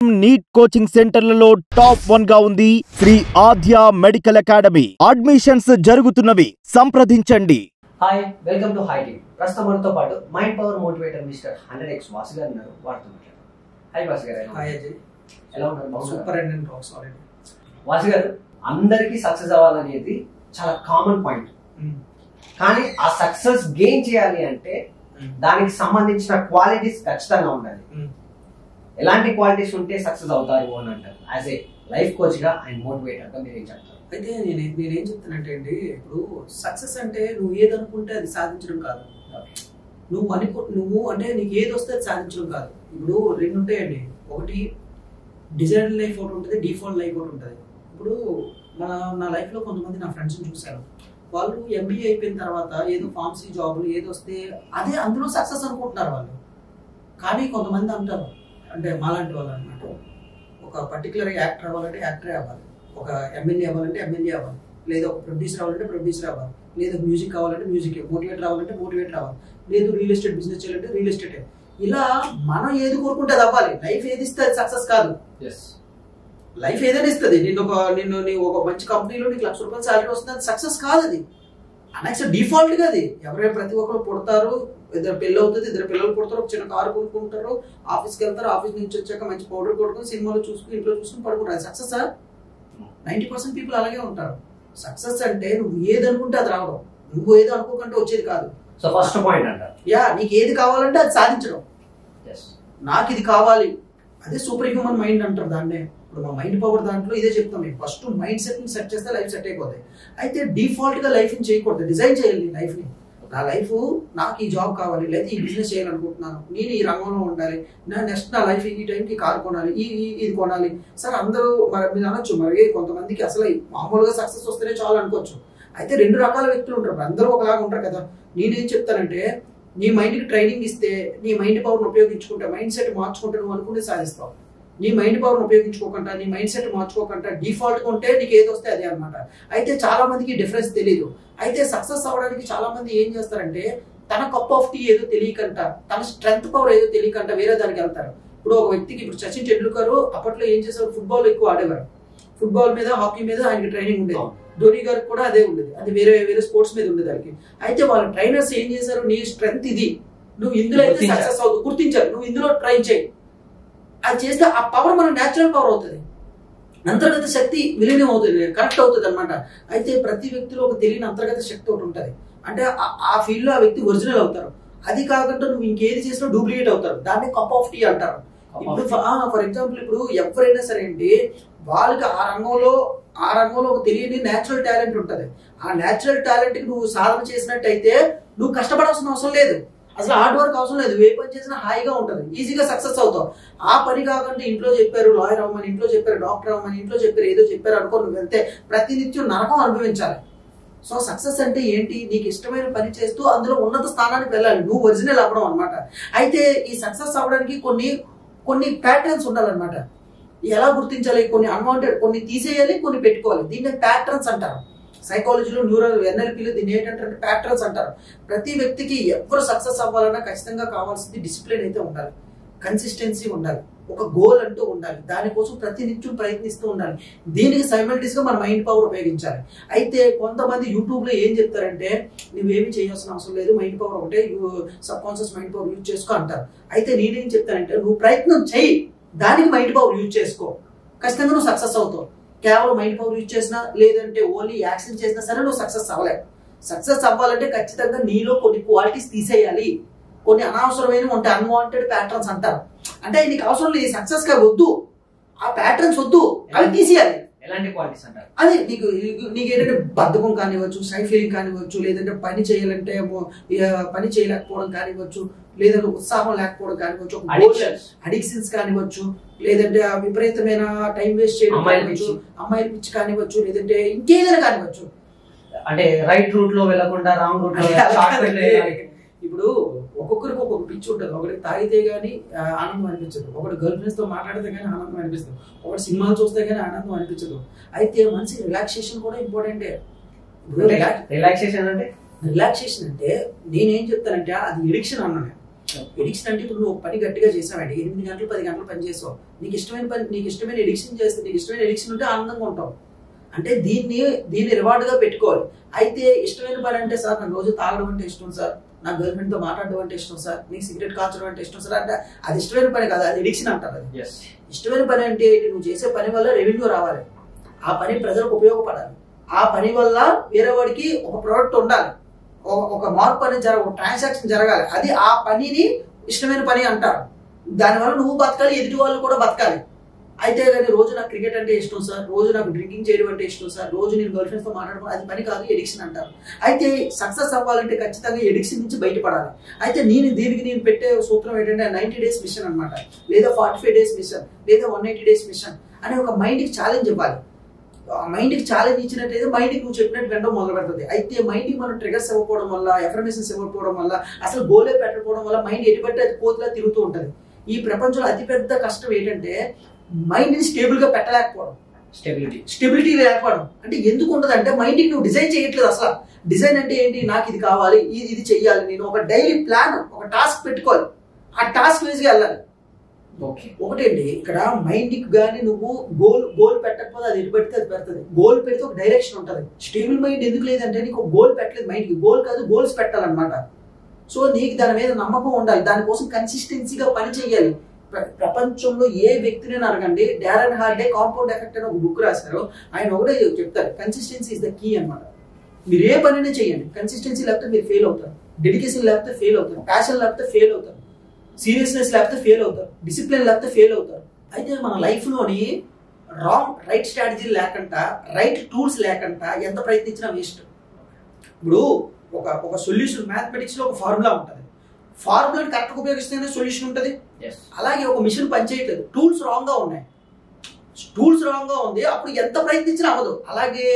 NEET coaching సెంటర్లలో top 1 గా ఉంది శ్రీ ఆద్య మెడికల్ అకాడమీ. అడ్మిషన్స్ జరుగుతున్నవి. సంప్రదించండి. Hi, welcome to high team. ప్రస్తుతం మనతో పాటు mind power motivator mister 100x Vasu గారు ఉన్నారు. వాడుతూ మాట్లాడు. హాయ్ వాసు గారు. హాయ్ అజయ్, ఎలా ఉన్నారు? Super and rock solid. Vasu గారు, అందరికీ సక్సెస్ అవ్వాలనేది చాలా కామన్ పాయింట్. కానీ ఆ సక్సెస్ గెయిన్ చేయాలి అంటే దానికి సంబంధించిన క్వాలిటీస్ ఖచ్చితంగా ఉండాలి. ఎలాంటి క్వాలిటీస్ ఉంటే సక్సెస్ అవుతారు అని అంటారు? యాజ్ ఏ లైఫ్ కోచ్ గా అండ్ మోటివేటర్ గా మీరు ఏం చెప్తారు? అయితే నేనేం చెప్తానంటే అండి, ఇప్పుడు సక్సెస్ అంటే నువ్వు ఏదనుకుంటే అది సాధించడం కాదు. నువ్వు అంటే నీకు ఏది వస్తే అది సాధించడం కాదు. ఇప్పుడు రెండు ఉంటాయండి. ఒకటి డిజైర్డ్ లైఫ్ ఒకటి ఉంటుంది, డిఫాల్ట్ లైఫ్ ఒకటి ఉంటుంది. ఇప్పుడు నా లైఫ్లో కొంతమంది నా ఫ్రెండ్స్ని చూశాను. వాళ్ళు ఎంబీఏ అయిపోయిన తర్వాత ఏదో ఫార్మసీ జాబులు ఏదో వస్తే అదే అందులో సక్సెస్ అనుకుంటున్నారు వాళ్ళు. కానీ కొంతమంది అంటారు, అంటే మాలాంటి వాళ్ళు అనమాట, ఒక పర్టికులర్ యాక్టర్ అవ్వాలంటే యాక్టరే అవ్వాలి, ఒక ఎమ్మెల్యే అవ్వాలంటే ఎమ్మెల్యే అవ్వాలి, లేదా ఒక ప్రొడ్యూసర్ అవ్వాలంటే ప్రొడ్యూసర్ అవ్వాలి, లేదా మ్యూజిక్ కావాలంటే మ్యూజిక్, మోటివేటర్ అవ్వాలంటే మోటివేటర్ అవ్వాలి, లేదు రియల్ ఎస్టేట్ బిజినెస్ చేయాలంటే రియల్ ఎస్టేట్. ఇలా మనం ఏది కోరుకుంటే అది అవ్వాలి. లైఫ్ ఏది ఇస్తే అది సక్సెస్ కాదు. లైఫ్ ఏదైనా ఇస్తుంది. నిన్ను ఒక మంచి కంపెనీలో నీకు ₹1,00,000 శాలరీ వస్తుంది, అది సక్సెస్ కాదు. అది అనెక్స్ డిఫాల్ట్ గా అది. ఎవరైనా ప్రతి ఒక్కరు పుడతారు, ఇద్దరు పెళ్ళి అవుతుంది, ఇద్దరు పిల్లలు పుడతారు, ఒక చిన్న కారు కొనుక్కుంటారు, ఆఫీస్కి వెళ్తారు, ఆఫీస్ నుంచి వచ్చాక మంచి పౌడర్ కొట్టుకుని సినిమాలో చూసుకుని ఇంట్లో చూసుకుని పడుకుంటారు. సక్సెస్ 90% పీపుల్ అలాగే ఉంటారు. సక్సెస్ అంటే నువ్వు ఏది అనుకుంటే అది రావడం, నువ్వు ఏది అనుకోకంటే వచ్చేది కాదు. సో ఫస్ట్ పాయింట్ అంటారు, నీకు ఏది కావాలంటే అది సాధించడం. నాకు ఇది కావాలి, అదే సూపర్ హ్యూమన్ మైండ్ అంటారు దాన్నే. ఇప్పుడు మా మైండ్ పవర్ దాంట్లో ఇదే చెప్తాం. మీకు ఫస్ట్ మైండ్ సెట్ ని సెట్ చేస్తే లైఫ్ సెట్ అయిపోతాయి. అయితే డిఫాల్ట్ గా లైఫ్ ని చేయకూడదు, డిజైన్ చేయాలి లైఫ్ ని. నా లైఫ్ నాకు ఈ జాబ్ కావాలి, లేదా ఈ బిజినెస్ చేయాలనుకుంటున్నాను, నేను ఈ రంగంలో ఉండాలి, నెక్స్ట్ నా లైఫ్ ఈ టైంకి కార్ కొనాలి, ఇది కొనాలి. సార్ అందరూ మరి మీరు అనొచ్చు, మరి కొంతమందికి అసలు మామూలుగా సక్సెస్ వస్తేనే చాలు అనుకోవచ్చు. అయితే రెండు రకాల వ్యక్తులు ఉంటారు, అందరూ ఒకలాగా ఉంటారు కదా. నేనేం చెప్తానంటే, నీ మైండ్కి ట్రైనింగ్ ఇస్తే, నీ మైండ్ పవర్ని ఉపయోగించుకుంటే, మైండ్ సెట్ మార్చుకుంటే నువ్వు అనుకుంటే సాధిస్తావు. నీ మైండ్ పవర్ని ఉపయోగించుకోకుండా, నీ మైండ్ సెట్ మార్చుకోకుండా డిఫాల్ట్గా ఉంటే నీకు ఏది వస్తే అదే అనమాట. అయితే చాలా మందికి డిఫరెన్స్ తెలియదు. అయితే సక్సెస్ అవ్వడానికి చాలా మంది ఏం చేస్తారంటే, తన కప్ ఆఫ్ టీ ఏదో తెలియకంట, తన స్ట్రెంత్ పవర్ ఏదో తెలియకంట వేరే దానికి వెళ్తారు. ఇప్పుడు ఒక వ్యక్తికి, ఇప్పుడు సచిన్ టెండూల్కర్ అప్పట్లో ఏం చేశారు, ఫుట్బాల్ ఎక్కువ ఆడేవారు. ఫుట్బాల్ మీద, హాకీ మీద ఆయనకి ట్రైనింగ్ ఉండేది. ధోని గారికి కూడా అదే ఉండేది. అది వేరే స్పోర్ట్స్ మీద ఉండేది దానికి. అయితే వాళ్ళ ట్రైనర్స్ ఏం చేశారు, నీ స్ట్రెంత్ ఇది, నువ్వు ఇందులో అయితే సక్సెస్ అవుతుంది గుర్తించారు, నువ్వు ఇందులో ట్రై చేయి. అది చేస్తే ఆ పవర్ మన న్యాచురల్ పవర్ అవుతుంది, అంతర్గత శక్తి విలీనం అవుతుంది, కనెక్ట్ అవుతుంది అనమాట. అయితే ప్రతి వ్యక్తిలో ఒక తెలియని అంతర్గత శక్తి ఒకటి ఉంటుంది. అంటే ఆ ఫీల్డ్ లో ఆ వ్యక్తి ఒరిజినల్ అవుతారు. అది కాకుండా నువ్వు ఇంకేది చేసినా డూప్లికేట్ అవుతారు. దాన్ని కప్ ఆఫ్ టీ అంటారు. ఇప్పుడు ఫర్ ఎగ్జాంపుల్, ఇప్పుడు ఎవరైనా సరే అండి, వాళ్ళకి ఆ రంగంలో ఒక తెలియని న్యాచురల్ టాలెంట్ ఉంటుంది. ఆ న్యాచురల్ టాలెంట్ కి నువ్వు సాధన చేసినట్టయితే నువ్వు కష్టపడాల్సిన అవసరం లేదు, అసలు హార్డ్ వర్క్ అవసరం లేదు, ఏ పని చేసినా హాయిగా ఉంటుంది, ఈజీగా సక్సెస్ అవుతావు. ఆ పని కాకుండా ఇంట్లో చెప్పారు లాయర్ అవ్వమని, ఇంట్లో చెప్పారు డాక్టర్ అవ్వమని, ఇంట్లో చెప్పారు ఏదో చెప్పారు అనుకో, నువ్వు వెళ్తే ప్రతినిత్యం నరకం అనుభవించాలి. సో సక్సెస్ అంటే ఏంటి, నీకు ఇష్టమైన పని చేస్తూ అందులో ఉన్నత స్థానానికి వెళ్ళాలి, నువ్వు ఒరిజినల్ అవ్వడం అనమాట. అయితే ఈ సక్సెస్ అవ్వడానికి కొన్ని ప్యాటర్న్స్ ఉండాలన్నమాట. ఎలా గుర్తించాలి, కొన్ని అన్వాంటెడ్, కొన్ని తీసేయాలి, కొన్ని పెట్టుకోవాలి. దీన్ని ప్యాటర్న్స్ అంటారు. సైకాలజీలో, NLPలో దీన్ని ఏంటంటే ప్యాటర్న్స్ అంటారు. ప్రతి వ్యక్తికి ఎవరు సక్సెస్ అవ్వాలన్నా ఖచ్చితంగా కావాల్సింది డిసిప్లిన్ అయితే ఉండాలి, కన్సిస్టెన్సీ ఉండాలి, ఒక గోల్ అంటూ ఉండాలి, దానికోసం ప్రతినిత్యం ప్రయత్నిస్తూ ఉండాలి. దీనికి సైమల్టేనియస్గా మన మైండ్ పవర్ ఉపయోగించాలి. అయితే కొంతమంది యూట్యూబ్లో ఏం చెప్తారంటే, నువ్వేమి చేయాల్సిన అవసరం లేదు, మైండ్ పవర్ ఒకటే, sub conscious mind power use చేసుకో అంటారు. అయితే నేనేం చెప్తానంటే, నువ్వు ప్రయత్నం చేయి, దానికి మైండ్ పవర్ యూజ్ చేసుకో, ఖచ్చితంగా నువ్వు సక్సెస్ అవుతావు. కేవలం మైండ్ పవర్ యూజ్ చేసినా, లేదంటే ఓన్లీ యాక్షన్ చేసినా సరే నువ్వు సక్సెస్ అవ్వలేవు. సక్సెస్ అవ్వాలంటే ఖచ్చితంగా నీలో కొన్ని క్వాలిటీస్ తీసేయాలి, కొన్ని అనవసరమైన ఉంటాయి, అన్వాంటెడ్ ప్యాటర్న్స్ అంటారు. అంటే నీకు అవసరం లేదు, సక్సెస్ గా వద్దు, ఆ ప్యాటర్న్స్ వద్దు, అవి తీసేయాలి. ఎలాంటి క్వాలిటీస్ అంటారు? అది నీకేంటంటే బద్ధకం కానివ్వచ్చు, సై ఫీలింగ్ కానివ్వచ్చు, లేదంటే పని చేయాలంటే పని చేయలేకపోవడం కానివ్వచ్చు, లేదంటే ఉత్సాహం లేకపోవడం కానివ్వచ్చు, అడిక్షన్స్ కానివ్వచ్చు, లేదంటే విపరీతమైన టైం వేస్ట్ చేయడం కానివ్వచ్చు, అమ్మాయిల పిచ్చి కానివ్వచ్చు, లేదంటే ఇంకేదైనా కానివ్వచ్చు. అంటే రైట్ రూట్ లో వెళ్లకుండా రాంగ్ రూట్ లో. ఇప్పుడు ఒక్కొక్కరికి ఒక్కొక్క పిచ్చి ఉంటుంది. ఒకరికి తాగితే గానీ ఆనందం అనిపించదు, ఒకటి గర్ల్ ఫ్రెండ్స్ తో మాట్లాడితే గానీ ఆనందం అనిపిస్తుంది, ఒకటి సినిమాలు చూస్తే గానీ ఆనందం అనిపించదు. అయితే మనిషి రిలాక్సేషన్ కూడా ఇంపార్టెంటే. రిలాక్సేషన్ అంటే నేనేం చెప్తానంటే, అది ఎడిక్షన్ అన్నాను. ఎడిక్షన్ అంటే ఇప్పుడు నువ్వు పని గట్టిగా చేసావండి, 8 గంటలు 10 గంటలు పని చేసావు, నీకు ఇష్టమైన పని, నీకు ఇష్టమైన ఎడిక్షన్ చేస్తే, నీకు ఇష్టమైన ఎడిక్షన్ ఉంటే ఆనందంగా ఉంటావు. అంటే దీన్ని రివార్డ్ గా పెట్టుకోవాలి. అయితే ఇష్టమైన పని అంటే సార్ నాకు రోజు తాగడం అంటే ఇష్టం సార్, నాకు గర్ల్ ఫ్రెండ్ తో మాట్లాడడం అంటే ఇష్టం సార్, నీకు సిగరెట్ కాల్చడం అంటే ఇష్టం సార్ అంటే అది ఇష్టమైన పని కాదు, అది ఎడిక్షన్ అంటారు. అది ఇష్టమైన పని అంటే నువ్వు చేసే పని వల్ల రెవెన్యూ రావాలి, ఆ పని ప్రజలకు ఉపయోగపడాలి, ఆ పని వల్ల వేరే వాడికి ఒక ప్రోడక్ట్ ఉండాలి, ఒక మార్పు అనేది ఒక ట్రాన్సాక్షన్ జరగాలి, అది ఆ పనిని ఇష్టమైన పని అంటారు. దానివల్ల నువ్వు బతకాలి, ఎదుటి వాళ్ళు కూడా బతకాలి. అయితే కానీ రోజు నాకు క్రికెట్ అంటే ఇష్టం సార్, రోజు నాకు డ్రింకింగ్ చేయడం అంటే ఇష్టం సార్, రోజు నేను గర్ల్ ఫ్రెండ్స్ తో మాట్లాడడం, అది పని కాదు, ఎడిక్షన్ అంటారు. అయితే సక్సెస్ అవ్వాలంటే ఖచ్చితంగా ఎడిక్షన్ నుంచి బయటపడాలి. అయితే దీనికి నేను పెట్టే సూత్రం ఏంటంటే 90 days మిషన్ అనమాట, లేదా 45 days మిషన్, లేదా 180 days మిషన్ అనే ఒక మైండ్ కి ఛాలెంజ్ ఇవ్వాలి. మైండ్ కి ఛాలెంజ్ ఇచ్చినట్టయితే మైండ్ కి నువ్వు చెప్పినట్టు వెంటనే మొదలు పెడుతుంది. అయితే మైండ్ కి మనం ట్రిగర్స్ ఇవ్వకపోవడం వల్ల, ఎఫర్మేషన్స్ ఇవ్వకపోవడం వల్ల, అసలు గోలే పెట్టకపోవడం వల్ల మైండ్ ఎటుబట్టి అది కోతులా తిరుగుతూ ఉంటుంది. ఈ ప్రపంచంలో అతిపెద్ద కష్టం ఏంటంటే మైండ్ ని స్టేబుల్ గా పెట్టలేకపోవడం, స్టెబిలిటీ లేకపోవడం. అంటే ఎందుకు ఉండదు అంటే మైండ్ కి నువ్వు డిజైన్ చేయట్లేదు. అసలు డిజైన్ అంటే ఏంటి, నాకు ఇది కావాలి, ఇది చెయ్యాలి, నేను ఒక డైలీ ప్లాన్, ఒక టాస్క్ పెట్టుకోవాలి, ఆ టాస్క్ వైజ్ గా వెళ్ళాలి. ఒకటండి ఇక్కడ మైండ్ కి కానీ నువ్వు గోల్ పెట్టకపోతే అది ఎటు పెడితే అది పెడుతుంది. గోల్ పెడితే ఒక డైరెక్షన్ ఉంటుంది. స్టేబుల్ మైండ్ ఎందుకు లేదంటే నీకు గోల్ పెట్టలేదు, మైండ్ కి గోల్ కాదు గోల్స్ పెట్టాలన్నమాట. సో నీకు దాని మీద నమ్మకం ఉండాలి, దానికోసం కన్సిస్టెన్సీగా పని చేయాలి. ప్రపంచంలో ఏ వ్యక్తినైనా అడగండి, డారెన్ హార్డే కాంపౌండ్ ఎఫెక్ట్ అని ఒక బుక్ రాశారు, ఆయన ఒకటే చెప్తారు, కన్సిస్టెన్సీ ఇస్ ద కీ అనమాట. మీరు ఏ పనినే చేయండి, కన్సిస్టెన్సీ లేకపోతే మీరు ఫెయిల్ అవుతారు, డెడికేషన్ లేకపోతే ఫెయిల్ అవుతారు, ప్యాషన్ లేకపోతే ఫెయిల్ అవుతారు, సీరియస్నెస్ లేకపోతే ఫెయిల్ అవుతారు, డిసిప్లిన్ లేకపోతే ఫెయిల్ అవుతారు. అయితే మన లైఫ్ లోని రైట్ స్ట్రాటజీ లేకుండా, రైట్ టూల్స్ లేకుండా ఎంత ప్రయత్నించినా వేస్ట్. ఇప్పుడు ఒక సొల్యూషన్, మ్యాథమెటిక్స్ లో ఒక ఫార్ములా ఉంటుంది, ఫార్ములాని కరెక్ట్గా ఉపయోగిస్తేనే సొల్యూషన్ ఉంటుంది. అలాగే ఒక మిషన్ పనిచేయట్లేదు, టూల్స్ రాంగ్ గా ఉన్నాయి, టూల్స్ రాంగ్ గా ఉంది, అప్పుడు ఎంత ప్రయత్నించినా అవ్వదు. అలాగే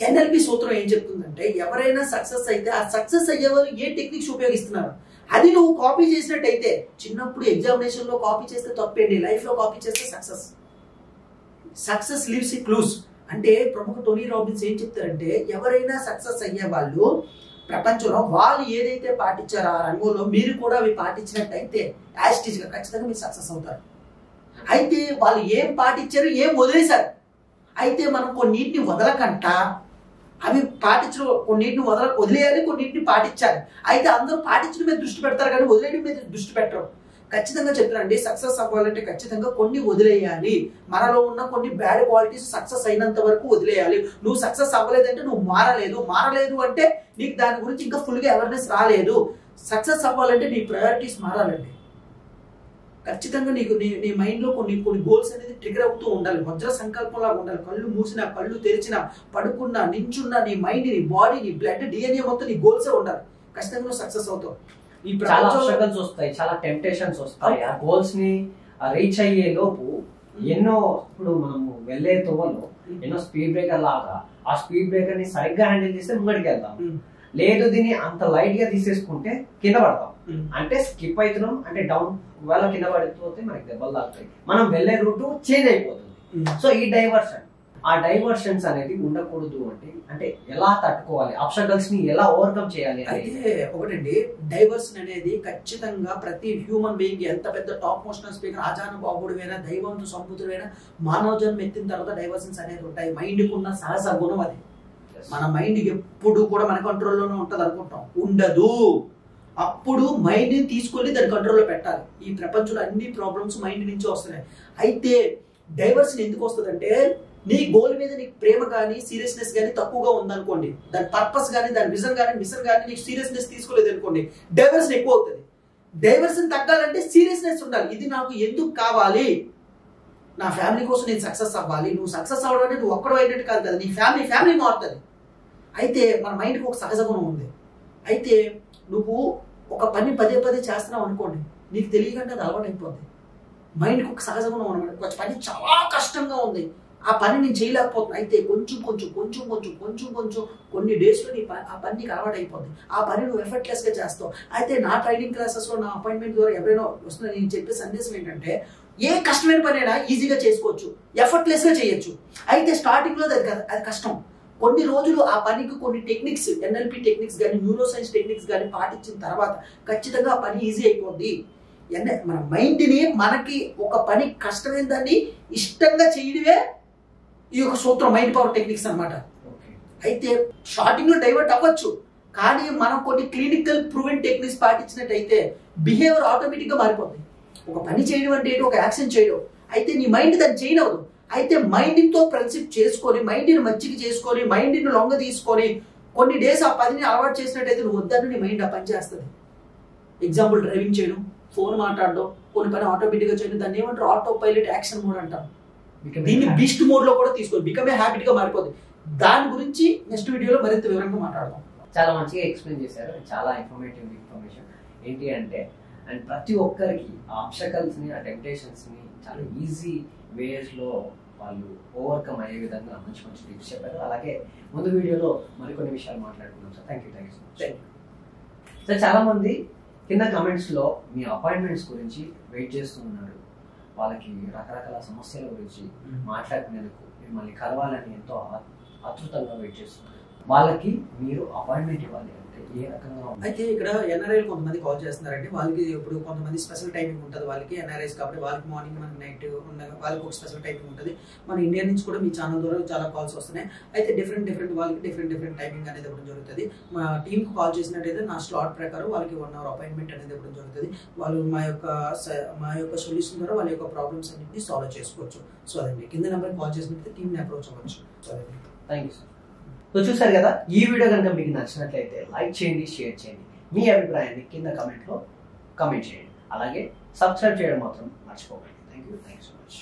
ఎన్ఎల్పి సూత్రం ఏం చెప్తుందంటే ఎవరైనా సక్సెస్ అయితే ఆ సక్సెస్ అయ్యేవారు ఏ టెక్నిక్స్ ఉపయోగిస్తున్నారు అది నువ్వు కాపీ చేసినట్టయితే, చిన్నప్పుడు ఎగ్జామినేషన్ లో కాపీ చేస్తే తప్పేంటి, లైఫ్ లో కాపీ చేస్తే సక్సెస్ లీవ్స్ ఇట్ క్లూస్. అంటే ప్రముఖ టోనీ రాబిన్స్ ఏం చెప్తారంటే ఎవరైనా సక్సెస్ అయ్యే వాళ్ళు ప్రపంచంలో వాళ్ళు ఏదైతే పాటించారో ఆ రంగంలో మీరు కూడా అవి పాటించినట్టయితే యాస్టిజ్ గా ఖచ్చితంగా మీరు సక్సెస్ అవుతారు. అయితే వాళ్ళు ఏం పాటించారు, ఏం వదిలేశారు. అయితే మనం కొన్నిటిని వదలకంట అవి పాటించడం, కొన్నిటిని వదిలేయాలి, కొన్నిటిని పాటించాలి. అయితే అందరూ పాటించడం మీద దృష్టి పెడతారు కానీ వదిలేయడం మీద దృష్టి పెట్టరు. ఖచ్చితంగా చెప్తానండి, సక్సెస్ అవ్వాలంటే ఖచ్చితంగా కొన్ని వదిలేయాలి. మనలో ఉన్న కొన్ని బ్యాడ్ క్వాలిటీస్ సక్సెస్ అయినంత వరకు వదిలేయాలి. నువ్వు సక్సెస్ అవ్వలేదంటే నువ్వు మారలేదు అంటే నీకు దాని గురించి ఇంకా ఫుల్ గా అవేర్నెస్ రాలేదు. సక్సెస్ అవ్వాలంటే నీ ప్రయారిటీస్ మారాలండి. ఖచ్చితంగా నీకు నీ మైండ్ లో కొన్ని గోల్స్ అనేది ట్రిగర్ అవుతూ ఉండాలి, వజ్ర సంకల్పంలాగా ఉండాలి. కళ్ళు మూసినా, కళ్ళు తెరిచినా, పడుకున్నా, నించున్నా నీ మైండ్, నీ బాడీ, నీ బ్లడ్, డిఎన్ఏ మొత్తం నీ గోల్సే ఉండాలి. ఖచ్చితంగా నువ్వు సక్సెస్ అవుతావు. చాలా స్ట్రగల్స్ వస్తాయి, చాలా టెంప్టేషన్స్ వస్తాయి. ఆ గోల్స్ ని రీచ్ అయ్యే లోపు ఎన్నో, ఇప్పుడు మనము వెళ్లే తోవలో ఎన్నో స్పీడ్ బ్రేకర్ లాగా ఆ స్పీడ్ బ్రేకర్ ని సరిగ్గా హ్యాండిల్ చేస్తే ముంగడికి వెళ్తాం. లేదు దీన్ని అంత లైట్ గా తీసేసుకుంటే కింద పడతాం. అంటే స్కిప్ అవుతున్నాం, అంటే డౌన్ ఒకవేళ కింద పడిపోతే మనకి దెబ్బలు తాకుతాయి, మనం వెళ్లే రూట్ చేంజ్ అయిపోతుంది. సో ఈ ఆ డైవర్షన్స్ అనేది ఉండకూడదు. అంటే ఎలా తట్టుకోవాలి, ఆబ్స్టకల్స్ ని ఎలా ఓవర్కమ్ చేయాలి అయితే ఒకటండి, డైవర్షన్ అనేది ఖచ్చితంగా ప్రతి హ్యూమన్ బీయింగ్, ఎంత పెద్ద టాప్ మోషనల్ స్పీకర్, ఆజానుబాహుడువైనా, దైవంతో సంపుతుడైనా, మానవ జన్మ ఎత్తిన తర్వాత డైవర్షన్స్ అనేది ఉంటాయి. మైండ్ కు ఉన్న సహజ గుణం అది. మన మైండ్ ఎప్పుడు కూడా మన కంట్రోల్లోనే ఉంటది అనుకుంటాం, ఉండదు. అప్పుడు మైండ్ ని తీసుకొని దాని కంట్రోల్లో పెట్టాలి. ఈ ప్రపంచంలో అన్ని ప్రాబ్లమ్స్ మైండ్ నుంచి వస్తున్నాయి. అయితే డైవర్షన్ ఎందుకు వస్తుందంటే నీ గోల్ మీద నీకు ప్రేమ కానీ సీరియస్నెస్ కానీ తక్కువగా ఉందనుకోండి, దాని పర్పస్ కానీ, దాని విజన్ కానీ, మిషన్ కానీ నీకు సీరియస్నెస్ తీసుకోలేదు అనుకోండి, డైవర్షన్ ఎక్కువ అవుతుంది. డైవర్షన్ తగ్గాలంటే సీరియస్నెస్ ఉండాలి. ఇది నాకు ఎందుకు కావాలి, నా ఫ్యామిలీ కోసం నేను సక్సెస్ అవ్వాలి. నువ్వు సక్సెస్ అవ్వడం అంటే నువ్వు ఒక్కడో అయినట్టు కాదు కదా, నీ ఫ్యామిలీ మారుతుంది. అయితే మన మైండ్కి ఒక సహజ గుణం ఉంది. అయితే నువ్వు ఒక పని పదే చేస్తున్నావు అనుకోండి, నీకు తెలియకుండా అది అలవాటు అయిపోద్ది. మైండ్కి ఒక సహజ గుణం అనమాట, ఒక పని చాలా కష్టంగా ఉంది, ఆ పని నేను చేయలేకపోతున్నా. అయితే కొంచెం కొన్ని డేస్లో ఆ పని నీకు అలవాటు అయిపోద్ది. ఆ పని నువ్వు ఎఫర్ట్లెస్ గా చేస్తావు. అయితే నా ట్రైనింగ్ క్లాసెస్లో, నా అపాయింట్మెంట్ ద్వారా ఎవరైనా వస్తున్నా నేను చెప్పే సందేశం ఏంటంటే, ఏ కష్టమైన పని అయినా ఈజీగా చేసుకోవచ్చు, ఎఫర్ట్లెస్ గా చేయొచ్చు. అయితే స్టార్టింగ్ లో అది కష్టం. కొన్ని రోజులు ఆ పనికి కొన్ని టెక్నిక్స్, NLP టెక్నిక్స్ కానీ న్యూరో సైన్స్ టెక్నిక్స్ కానీ పాటించిన తర్వాత ఖచ్చితంగా ఆ పని ఈజీ అయిపోద్ది. మన మైండ్ని మనకి ఒక పని కష్టమైన దాన్ని ఇష్టంగా చేయడమే ఈ యొక్క సూత్రం, మైండ్ పవర్ టెక్నిక్స్ అనమాట. అయితే స్టార్టింగ్ లో డైవర్ట్ అవ్వచ్చు, కానీ మనం కొన్ని క్లినికల్ ప్రూవెన్ టెక్నిక్స్ పాటించినట్టయితే బిహేవియర్ ఆటోమేటిక్ గా మారిపోతుంది. ఒక పని చేయడం అంటే ఏంటి, ఒక యాక్షన్ చేయడం. అయితే నీ మైండ్ దాన్ని చేయనవదు. అయితే మైండ్తో ఫ్రెండ్షిప్ చేసుకొని, మైండ్ని మచ్చిక చేసుకొని, మైండ్ని లొంగ తీసుకొని కొన్ని డేస్ ఆ పనిని అలవాటు చేసినట్టయితే నువ్వు వద్దని నీ మైండ్ ఆ పని చేస్తుంది. ఎగ్జాంపుల్ డ్రైవింగ్ చేయడం, ఫోన్ మాట్లాడడం, కొన్ని పని ఆటోమేటిక్గా చేయడం, దాన్ని ఏమంటారు ఆటో పైలట్ యాక్షన్ మోడ్ అంటాం. దీన్ని బీస్ట్ మోడ్ లో కూడా తీసుకోవాలి, బికమ్ ఏ హ్యాబిట్ గా మారిపోతుంది. దాని గురించి నెక్స్ట్ వీడియోలో మరింత వివరంగా మాట్లాడదాం. చాలా మంచిగా ఎక్స్ప్లెయిన్ చేశారు, చాలా ఇన్ఫర్మేషన్ ఏంటి అంటే, అండ్ ప్రతి ఒక్కరికి ఆ ఆబ్స్టకల్స్ ని, ఆ టెంప్టేషన్స్ ని చాలా ఈజీ వేస్ లో వాళ్ళు ఓవర్కమ్ అయ్యే విధంగా మంచి మంచి టిప్స్ చెప్పారు. అలాగే ముందు వీడియోలో మరికొన్ని విషయాలు మాట్లాడుకున్నాం sir. Thank you so much. Sir చాలా మంది కింద కమెంట్స్ లో మీ అపాయింట్మెంట్స్ గురించి వెయిట్ చేస్తూ ఉన్నారు. వాళ్ళకి రకరకాల సమస్యల గురించి మాట్లాడుకునేందుకు మిమ్మల్ని కలవాలని ఎంతో ఆతృతంగా వెయిట్ చేస్తున్నారు. వాళ్ళకి మీరు అపాయింట్మెంట్ ఇవ్వాలి అంటే ఏ రకంగా? అయితే ఇక్కడ ఎన్ఆర్ఐలు కొంతమంది కాల్ చేస్తున్నారంటే వాళ్ళకి ఇప్పుడు కొంతమంది స్పెషల్ టైమింగ్ ఉంటుంది వాళ్ళకి, ఎన్ఆర్ఐస్ కాబట్టి వాళ్ళకి మార్నింగ్ మనకి నైట్ వాళ్ళకి ఒక స్పెషల్ టైమింగ్ ఉంటుంది. మన ఇండియా నుంచి కూడా మీ ఛానల్ ద్వారా చాలా కాల్స్ వస్తున్నాయి. అయితే డిఫరెంట్ వాళ్ళకి డిఫరెంట్ టైమింగ్ అనేది ఇవ్వడం జరుగుతుంది. మా టీంకి కాల్ చేసినట్టయితే నా స్లాట్ ప్రకారం వాళ్ళకి 1 hour అపాయింట్మెంట్ అనేది ఇవ్వడం జరుగుతుంది. వాళ్ళు మా యొక్క సొల్యూషన్ ద్వారా వాళ్ళ యొక్క ప్రాబ్లమ్స్ అన్నింటినీ సాల్వ్ చేసుకోవచ్చు. సో అదండి, కింద నెంబర్ కాల్ చేసినట్లయితే టీంని అప్రోచ్ అవ్వచ్చు. సో అదండి, థ్యాంక్ యూ సార్. సో చూసారు కదా, ఈ వీడియో కనుక మీకు నచ్చినట్లయితే లైక్ చేయండి, షేర్ చేయండి, మీ అభిప్రాయాన్ని కింద కమెంట్ చేయండి. అలాగే సబ్స్క్రైబ్ చేయడం మాత్రం మర్చిపోకండి. Thank you so much.